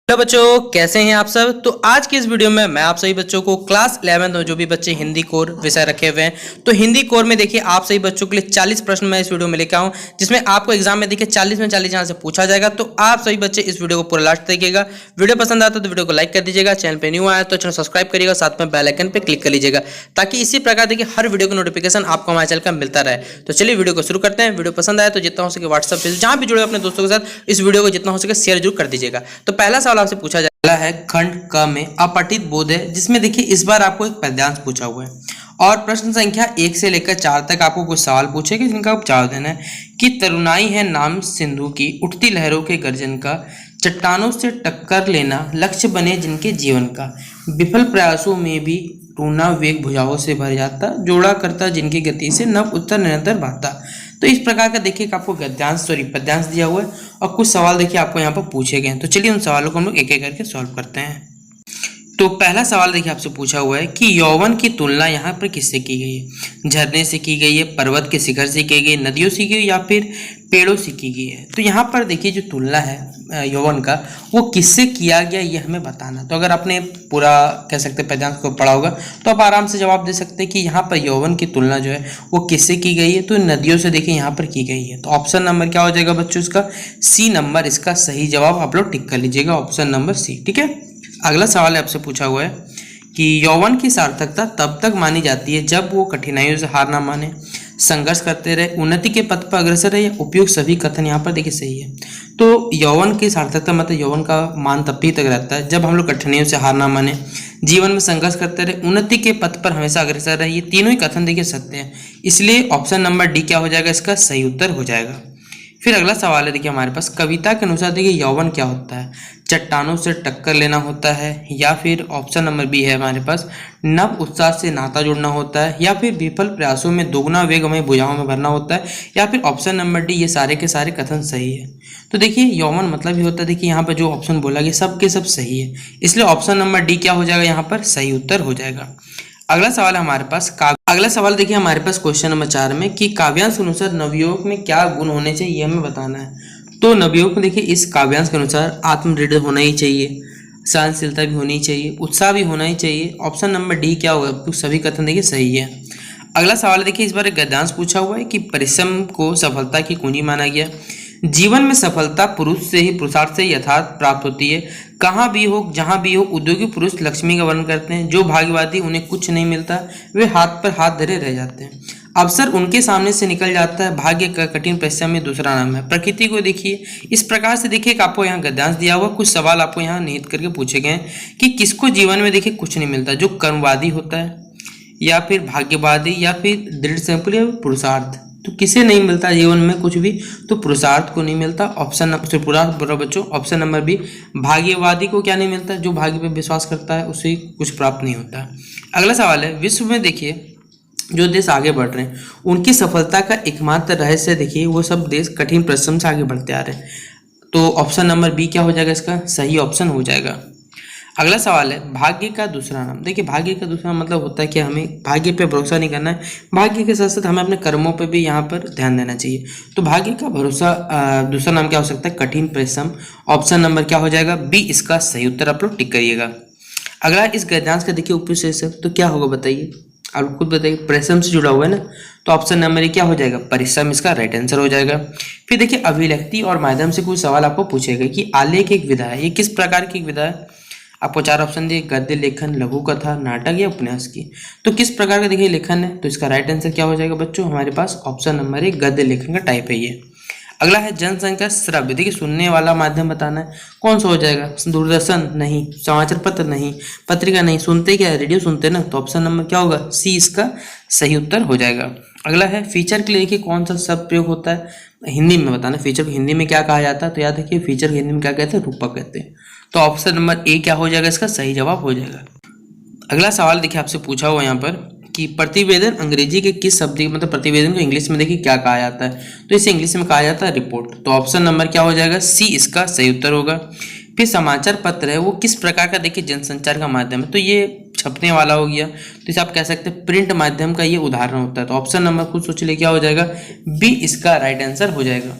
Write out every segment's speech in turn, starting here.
Hello बच्चों, कैसे हैं आप सब। तो आज की इस वीडियो में मैं आप सभी बच्चों को क्लास 11 में जो भी बच्चे हिंदी कोर विषय रखे हुए हैं, तो हिंदी कोर में देखिए आप सभी बच्चों के लिए 40 प्रश्न मैं इस वीडियो में लेकर आऊं, जिसमें आपको एग्जाम में देखिए 40 में 40 यहाँ से पूछा जाएगा। तो आप सभी बच्चे इस वीडियो को पूरा लास्ट देखिएगा। वीडियो पसंद आता तो वीडियो को लाइक कर दीजिएगा, चैनल पर न्यू आया तो चैनल सब्सक्राइब करिएगा, साथ में बेल आइकन पर क्लिक कर लीजिएगा, ताकि इसी प्रकार देखिए हर वीडियो का नोटिफिकेशन आपको हमारे चैनल का मिलता रहे। तो चलिए वीडियो को शुरू करते हैं। वीडियो पसंद आया तो जितना हो सके व्हाट्सएप पे जहाँ भी जुड़े अपने दोस्तों के साथ इस वीडियो को जितना हो सके शेयर जरूर कर दीजिएगा। तो पहला सवाल आपसे पूछा पहला है खंड क में अपठित बोध है, जिसमें देखिए इस बार आपको एक पद्यांश पूछा हुआ है और प्रश्न संख्या 1 से लेकर 4 तक आपको कुछ सवाल पूछेगा, जिनका उपचार देना है कि तरुणाई है नाम सिंधु की, उठती लहरों के गर्जन का, चट्टानों से टक्कर लेना लक्ष्य बने जिनके जीवन का, विफल प्रयासों में भी टूना वेग भुजाओं से भर जाता, जोड़ा करता जिनकी गति से नव उत्तर निरंतर भाता। तो इस प्रकार का देखिए आपको पद्यांश दिया हुआ है और कुछ सवाल देखिए आपको यहाँ पर पूछे गए हैं। तो चलिए उन सवालों को हम लोग एक एक करके सॉल्व करते हैं। तो पहला सवाल देखिए आपसे पूछा हुआ है कि यौवन की तुलना यहाँ पर किससे की गई है। झरने से की गई है, पर्वत के शिखर से की गई, नदियों से की गई या फिर पेड़ों से की गई है। तो यहाँ पर देखिए जो तुलना है यौवन का वो किससे किया गया ये हमें बताना। तो अगर आपने पूरा कह सकते हैं पद्यांश को पढ़ा होगा तो आप आराम से जवाब दे सकते हैं कि यहाँ पर यौवन की तुलना जो है वो किससे की गई है। तो नदियों से देखिए यहाँ पर की गई है। तो ऑप्शन नंबर क्या हो जाएगा बच्चों, इसका सी नंबर इसका सही जवाब आप लोग टिक कर लीजिएगा, ऑप्शन नंबर सी। ठीक है, अगला सवाल आपसे पूछा हुआ है कि यौवन की सार्थकता तब तक मानी जाती है जब वो कठिनाइयों से हार ना माने, संघर्ष करते रहे, उन्नति के पथ पर अग्रसर रहे, या उपयुक्त सभी कथन यहाँ पर देखिए सही है। तो यौवन की सार्थकता मतलब यौवन का मान तब तक रहता है जब हम लोग कठिनाइयों से हार ना माने, जीवन में संघर्ष करते रहे, उन्नति के पथ पर हमेशा अग्रसर रहे। ये तीनों ही कथन देखिए सत्य है, इसलिए ऑप्शन नंबर डी क्या हो जाएगा, इसका सही उत्तर हो जाएगा। फिर अगला सवाल है देखिए हमारे पास, कविता के अनुसार देखिए यौवन क्या होता है। चट्टानों से टक्कर लेना होता है, या फिर ऑप्शन नंबर बी है हमारे पास नव उत्साह से नाता जोड़ना होता है, या फिर विफल प्रयासों में दोगुना वेग हमें भुजाओं में भरना होता है, या फिर ऑप्शन नंबर डी ये सारे के सारे कथन सही है। तो देखिए यौवन मतलब ही होता है, देखिए यहाँ पर जो ऑप्शन बोला गया सब के सब सही है, इसलिए ऑप्शन नंबर डी क्या हो जाएगा, यहाँ पर सही उत्तर हो जाएगा। अगला सवाल है हमारे पास अगला सवाल देखिए हमारे पास क्वेश्चन नंबर 4 में कि काव्यांश के अनुसार नवयुवक में क्या गुण होने चाहिए ये हमें बताना है। तो नवयुवक में देखिए इस काव्यांश के अनुसार आत्मदृढ़ होना ही चाहिए, सहनशीलता भी होनी चाहिए, उत्साह भी होना ही चाहिए। ऑप्शन नंबर डी क्या होगा, तो सभी कथन देखिए सही है। अगला सवाल देखिए इस बार एक गद्यांश पूछा हुआ है कि परिश्रम को सफलता की कुंजी माना गया। जीवन में सफलता पुरुष से ही पुरुषार्थ से यथार्थ प्राप्त होती है। कहाँ भी हो जहाँ भी हो उद्योगी पुरुष लक्ष्मी का वर्णन करते हैं। जो भाग्यवादी उन्हें कुछ नहीं मिलता, वे हाथ पर हाथ धरे रह जाते हैं। अवसर उनके सामने से निकल जाता है, भाग्य का कठिन परिश्रम में दूसरा नाम है। प्रकृति को देखिए इस प्रकार से देखिए कि आपको यहाँ गद्यांश दिया हुआ, कुछ सवाल आपको यहाँ निहित करके पूछे गए कि किसको जीवन में देखिए कुछ नहीं मिलता, जो कर्मवादी होता है या फिर भाग्यवादी या फिर दृढ़ संकल्प या पुरुषार्थ। तो किसे नहीं मिलता जीवन में कुछ भी, तो पुरुषार्थ को नहीं मिलता। ऑप्शन नंबर पूरा बच्चों ऑप्शन नंबर बी भाग्यवादी को क्या नहीं मिलता, जो भाग्य पे विश्वास करता है उसे कुछ प्राप्त नहीं होता। अगला सवाल है, विश्व में देखिए जो देश आगे बढ़ रहे हैं उनकी सफलता का एकमात्र रहस्य देखिए वो सब देश कठिन परिश्रम से आगे बढ़ते आ रहे हैं। तो ऑप्शन नंबर बी क्या हो जाएगा, इसका सही ऑप्शन हो जाएगा। अगला सवाल है, भाग्य का दूसरा नाम। देखिए भाग्य का दूसरा मतलब होता है कि हमें भाग्य पे भरोसा नहीं करना है, भाग्य के साथ साथ हमें अपने कर्मों पे भी यहाँ पर ध्यान देना चाहिए। तो भाग्य का भरोसा दूसरा नाम क्या हो सकता है, कठिन परिश्रम। ऑप्शन नंबर क्या हो जाएगा, बी इसका सही उत्तर आप लोग टिक करिएगा। अगला इस गद्यांश का देखिए उपयुक्त शीर्षक तो क्या होगा बताइए, आप खुद बताइए, परिश्रम से जुड़ा हुआ है ना, तो ऑप्शन नंबर क्या हो जाएगा, परिश्रम इसका राइट आंसर हो जाएगा। फिर देखिए अभिव्यक्ति और माध्यम से कुछ सवाल आपको पूछेगा कि आलेख एक विधा है, ये किस प्रकार की एक विधा है। आपको 4 ऑप्शन दिए, गद्य लेखन, लघु कथा, नाटक या उपन्यास की। तो किस प्रकार का देखिए लेखन है, तो इसका राइट आंसर क्या हो जाएगा बच्चों, हमारे पास ऑप्शन नंबर 1 गद्य लेखन का टाइप है ये। अगला है जनसंख्या श्रव्य, देखिए सुनने वाला माध्यम बताना है, कौन सा हो जाएगा, दूरदर्शन नहीं, समाचार पत्र नहीं, पत्रिका नहीं, सुनते क्या है, रेडियो सुनते ना, तो ऑप्शन नंबर क्या होगा, सी इसका सही उत्तर हो जाएगा। अगला है फीचर के लिए देखिए कौन सा शब्द प्रयोग होता है, हिंदी में बताना, फीचर को हिंदी में क्या कहा जाता है। तो याद रखिए फीचर हिंदी में क्या कहते हैं, रूपक कहते हैं। तो ऑप्शन नंबर ए क्या हो जाएगा, इसका सही जवाब हो जाएगा। अगला सवाल देखिए आपसे पूछा हुआ यहाँ पर कि प्रतिवेदन अंग्रेजी के किस शब्द मतलब प्रतिवेदन को इंग्लिश में देखिए क्या कहा जाता है, तो इसे इंग्लिश में कहा जाता है रिपोर्ट। तो ऑप्शन नंबर क्या हो जाएगा, सी इसका सही उत्तर होगा। फिर समाचार पत्र है वो किस प्रकार का देखिए जनसंचार का माध्यम है, तो ये छपने वाला हो गया, तो इसे आप कह सकते हैं प्रिंट माध्यम का ये उदाहरण होता है। तो ऑप्शन नंबर खुद सोच ले क्या हो जाएगा, बी इसका राइट आंसर हो जाएगा।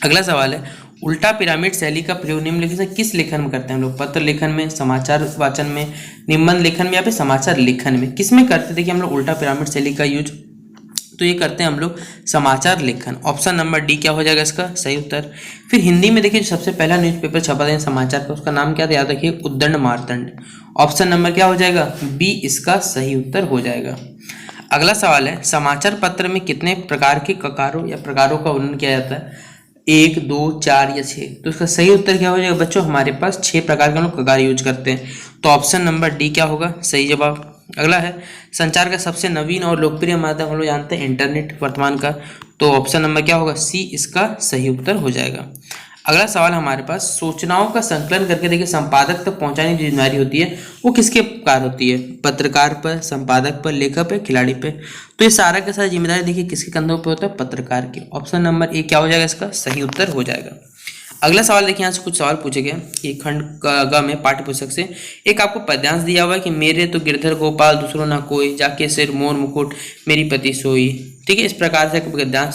अगला सवाल है, उल्टा पिरामिड शैली का प्रयोग निम्नलिखित से किस लेखन में करते हैं हम लोग? पत्र लेखन में, समाचार वाचन में, निबंध लेखन में या फिर समाचार लेखन में? किस में करते थे कि हम लोग उल्टा पिरामिड शैली का यूज? तो ये करते हैं हम लोग समाचार लेखन। ऑप्शन नंबर डी क्या हो जाएगा इसका सही उत्तर। फिर हिंदी में देखिए जो सबसे पहला न्यूज़पेपर छपा था समाचार पर, उसका नाम क्या था? याद रखिए उद्दंड मार्तंड। ऑप्शन नंबर क्या हो जाएगा? बी इसका सही उत्तर हो जाएगा। अगला सवाल है समाचार पत्र में कितने प्रकार के ककारों या प्रकारों का वर्णन किया जाता है? 1, 2, 4 या 6? तो इसका सही उत्तर क्या हो जाएगा बच्चों? हमारे पास 6 प्रकार के हम लोग ककार यूज करते हैं, तो ऑप्शन नंबर डी क्या होगा सही जवाब। अगला है संचार का सबसे नवीन और लोकप्रिय माध्यम हम लोग जानते हैं इंटरनेट वर्तमान का, तो ऑप्शन नंबर क्या होगा? सी इसका सही उत्तर हो जाएगा। अगला सवाल हमारे पास सूचनाओं का संकलन करके देखिए संपादक तक पहुंचाने की जिम्मेदारी होती है, वो किसके कार होती है? पत्रकार पर, संपादक पर, लेखक पर, खिलाड़ी पे? तो ये सारा के सारा जिम्मेदारी देखिए किसके कंधों पे होता है? पत्रकार की। ऑप्शन नंबर ए क्या हो जाएगा इसका सही उत्तर हो जाएगा। अगला सवाल देखिए, यहाँ से कुछ सवाल पूछे गए एक खंड ग में पाठ्य पुस्तक से। एक आपको पद्यांश दिया हुआ है कि मेरे तो गिरधर गोपाल दूसरों ना कोई, जाके सिर मोर मुकुट मेरी पति सोई। ठीक है, इस प्रकार से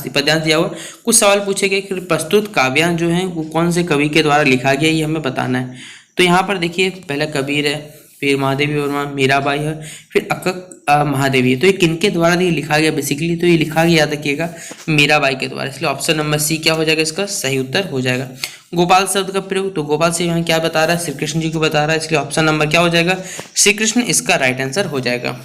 पद्यांश दिया हुआ। कुछ सवाल पूछे गए कि प्रस्तुत काव्यांश जो है वो कौन से कवि के द्वारा लिखा गया, ये हमें बताना है। तो यहाँ पर देखिए पहला कबीर है, फिर महादेवी वर्मा, मीराबाई है, फिर अक्क महादेवी है। तो ये किनके द्वारा ये लिखा गया बेसिकली? तो ये लिखा गया याद रखिएगा मीराबाई के द्वारा, इसलिए ऑप्शन नंबर सी क्या हो जाएगा इसका सही उत्तर हो जाएगा। गोपाल शब्द का प्रयोग, तो गोपाल से यहाँ क्या बता रहा है? श्री कृष्ण जी को बता रहा है, इसलिए ऑप्शन नंबर क्या हो जाएगा? श्री कृष्ण इसका राइट आंसर हो जाएगा।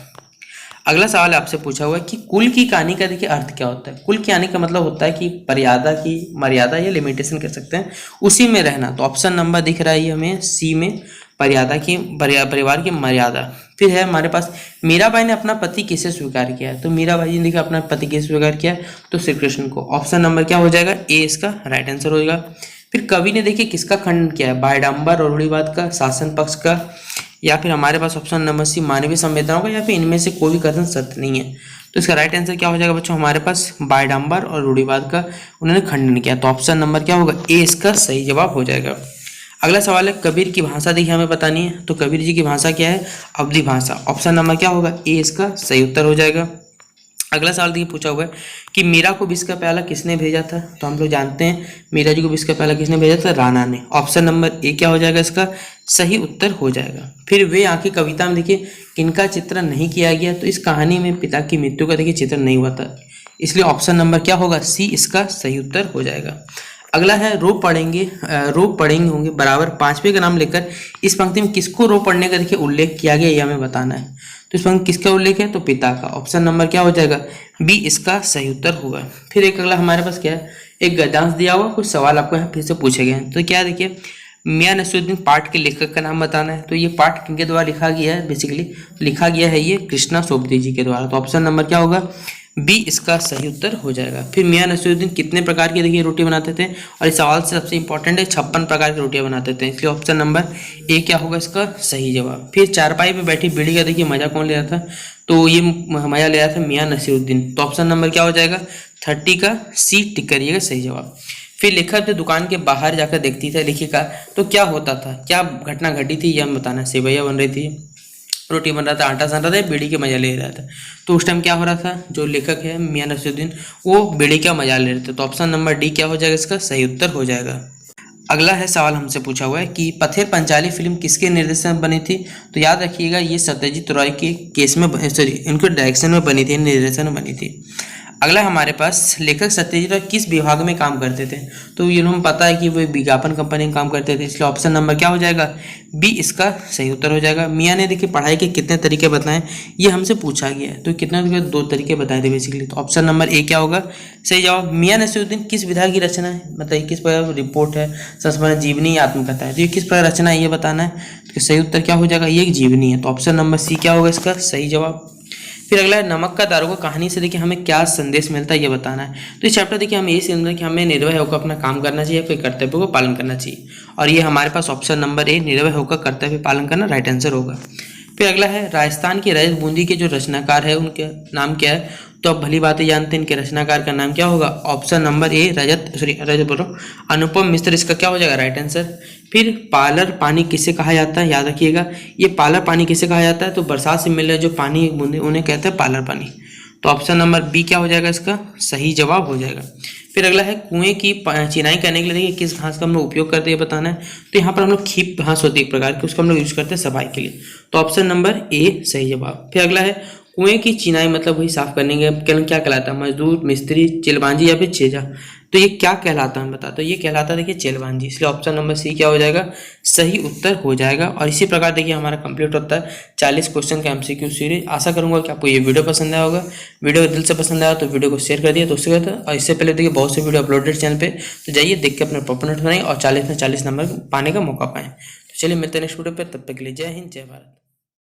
अगला सवाल आपसे पूछा हुआ है कि कुल की कहानी का देखिए अर्थ क्या होता है? कुल की कहानी का मतलब होता है कि मर्यादा या लिमिटेशन कह सकते हैं, उसी में रहना। तो ऑप्शन नंबर दिख रहा है हमें सी में, परिवार की मर्यादा। फिर है हमारे पास मीराबाई ने अपना पति किसे स्वीकार किया है? तो मीराबाई जी ने देखा अपना पति किसे स्वीकार किया? तो श्री कृष्ण को। ऑप्शन नंबर क्या हो जाएगा? ए इसका राइट आंसर हो जाएगा। फिर कवि ने देखिए किसका खंडन किया है? बाह्याडंबर और रूढ़िवाद का, शासन पक्ष का, या फिर हमारे पास ऑप्शन नंबर सी मानवीय संवेदनाओं का, या फिर इनमें से कोई भी कथन सत्य नहीं है। तो इसका राइट आंसर क्या हो जाएगा बच्चों? हमारे पास बाह्याडंबर और रूढ़िवाद का उन्होंने खंडन किया, तो ऑप्शन नंबर क्या होगा? ए इसका सही जवाब हो जाएगा। अगला सवाल है कबीर की भाषा देखिए हमें बतानी है, तो कबीर जी की भाषा क्या है? अवधी भाषा। ऑप्शन नंबर क्या होगा? ए इसका सही उत्तर हो जाएगा। अगला सवाल देखिए पूछा हुआ है कि मीरा को विष का प्याला किसने भेजा था? तो हम लोग जानते हैं मीरा जी को विष का प्याला किसने भेजा था? राणा ने। ऑप्शन नंबर ए क्या हो जाएगा इसका सही उत्तर हो जाएगा। फिर वे आंखें कविता में देखिए किनका चित्रण नहीं किया गया? तो इस कहानी में पिता की मृत्यु का देखिए चित्रण नहीं हुआ था, इसलिए ऑप्शन नंबर क्या होगा? सी इसका सही उत्तर हो जाएगा। अगला है रो पढ़ेंगे होंगे बराबर पांचवे का नाम लेकर इस पंक्ति में किसको रो पढ़ने का देखिए उल्लेख किया गया, ये हमें बताना है। तो इस पंक्ति किसका उल्लेख है? तो पिता का। ऑप्शन नंबर क्या हो जाएगा? बी इसका सही उत्तर होगा। फिर एक अगला हमारे पास क्या है? एक गद्यांश दिया हुआ, कुछ सवाल आपको यहाँ फिर से पूछे गए हैं। तो क्या देखिए मियां नसीरुद्दीन पाठ के लेखक का नाम बताना है। तो ये पाठ किनके द्वारा लिखा गया है? बेसिकली लिखा गया है ये कृष्णा सोबती जी के द्वारा, तो ऑप्शन नंबर क्या होगा? बी इसका सही उत्तर हो जाएगा। फिर मियां नसीरुद्दीन कितने प्रकार की देखिए रोटी बनाते थे? और इस सवाल से सबसे इंपॉर्टेंट है 56 प्रकार की रोटियां बनाते थे, इसलिए ऑप्शन नंबर ए क्या होगा इसका सही जवाब। फिर चारपाई पे बैठी बीड़ी का देखिए मजा कौन ले रहा था? तो ये मजा ले रहा था मियां नसीरुद्दीन, तो ऑप्शन नंबर क्या हो जाएगा? 30 का सी टिक करिएगा सही जवाब। फिर लेखक जो दुकान के बाहर जाकर देखती थी लेखिका, तो क्या होता था, क्या घटना घटी थी यह बताना है। सेवैया बन रही थी, रोटी बन रहा था, आटा सान रहा था, बीड़ी के मजा ले रहा था। तो उस टाइम क्या हो रहा था? जो लेखक है मियां नसीरुद्दीन वो बीड़ी का मजा ले रहे थे, तो ऑप्शन नंबर डी क्या हो जाएगा इसका सही उत्तर हो जाएगा। अगला है सवाल हमसे पूछा हुआ है कि पथेर पंचाली फिल्म किसके निर्देशन में बनी थी? तो याद रखिएगा ये सत्यजीत रॉय के केस में इनके डायरेक्शन में बनी थी, निर्देशन में बनी थी। अगला हमारे पास लेखक सत्यजीत रॉय किस विभाग में काम करते थे? तो ये हमें पता है कि वो विज्ञापन कंपनी में काम करते थे, इसलिए ऑप्शन नंबर क्या हो जाएगा? बी इसका सही उत्तर हो जाएगा। मियां ने देखिए पढ़ाई के कितने तरीके बताएं, ये हमसे पूछा गया है, तो कितने 2 तरीके बताए थे बेसिकली, तो ऑप्शन नंबर ए क्या होगा सही जवाब। मियां नसीरुद्दीन किस विधा की रचना है? बताइए किस प्रकार रिपोर्ट है, संस्मरण, जीवनी, आत्मकथा है, तो ये किस प्रकार रचना है ये बताना है, तो सही उत्तर क्या हो जाएगा? ये एक जीवनी है, तो ऑप्शन नंबर सी क्या होगा इसका सही जवाब। फिर अगला है नमक का दारोगा कहानी से देखिए हमें क्या संदेश मिलता है ये बताना है। तो इस चैप्टर देखिए हमें ये समझना है कि हमें निर्भय होकर अपना काम करना चाहिए, फिर कर्तव्य को पालन करना चाहिए, और ये हमारे पास ऑप्शन नंबर ए निर्भय होकर कर्तव्य पालन करना राइट आंसर होगा। फिर अगला है राजस्थान की रजत बूंदी के जो रचनाकार है उनके नाम क्या है? तो आप भली बातें जानते हैं इनके रचनाकार का नाम क्या होगा? ऑप्शन नंबर ए रजत बोलो अनुपम मिश्र इसका क्या हो जाएगा राइट आंसर। फिर पालर पानी किसे कहा जाता है? याद रखिएगा ये पालर पानी किसे कहा जाता है? तो बरसात से मिल रहे जो पानी बूंदे उन्हें कहते हैं पालर पानी। तो ऑप्शन नंबर बी क्या हो जाएगा इसका सही जवाब हो जाएगा। फिर अगला है कुएं की चिनाई करने के लिए देखिए किस घास का हम लोग उपयोग करते हैं बताना है। तो यहाँ पर हम लोग खीप घास होती है एक प्रकार की, उसको हम लोग यूज करते हैं सफाई के लिए। तो ऑप्शन नंबर ए सही जवाब। फिर अगला है कुएं की चिनाई मतलब वही साफ करने के क्या कहलाता है, मजदूर, मिस्त्री, चिलबांजी या फिर छेजा। तो ये क्या कहलाता है बता, तो ये कहलाता है देखिए चिलबांजी, इसलिए ऑप्शन नंबर सी क्या हो जाएगा सही उत्तर हो जाएगा। और इसी प्रकार देखिए हमारा कंप्लीट होता है 40 क्वेश्चन का एमसीक्यू सीरीज। आशा करूंगा कि आपको ये वीडियो पसंद आया होगा। वीडियो दिल से पसंद आया तो वीडियो को शेयर कर दिया दोस्तों के साथ। और इससे पहले देखिए बहुत से वीडियो अपलोडेड चैनल पे, तो जाइए देख के अपने प्रॉपर नोट बनाइए और 40 में 40 नंबर पाने का मौका पाएं। तो चलिए मिलते हैं नेक्स्ट वीडियो पे, तब तक के लिए जय हिंद जय भारत।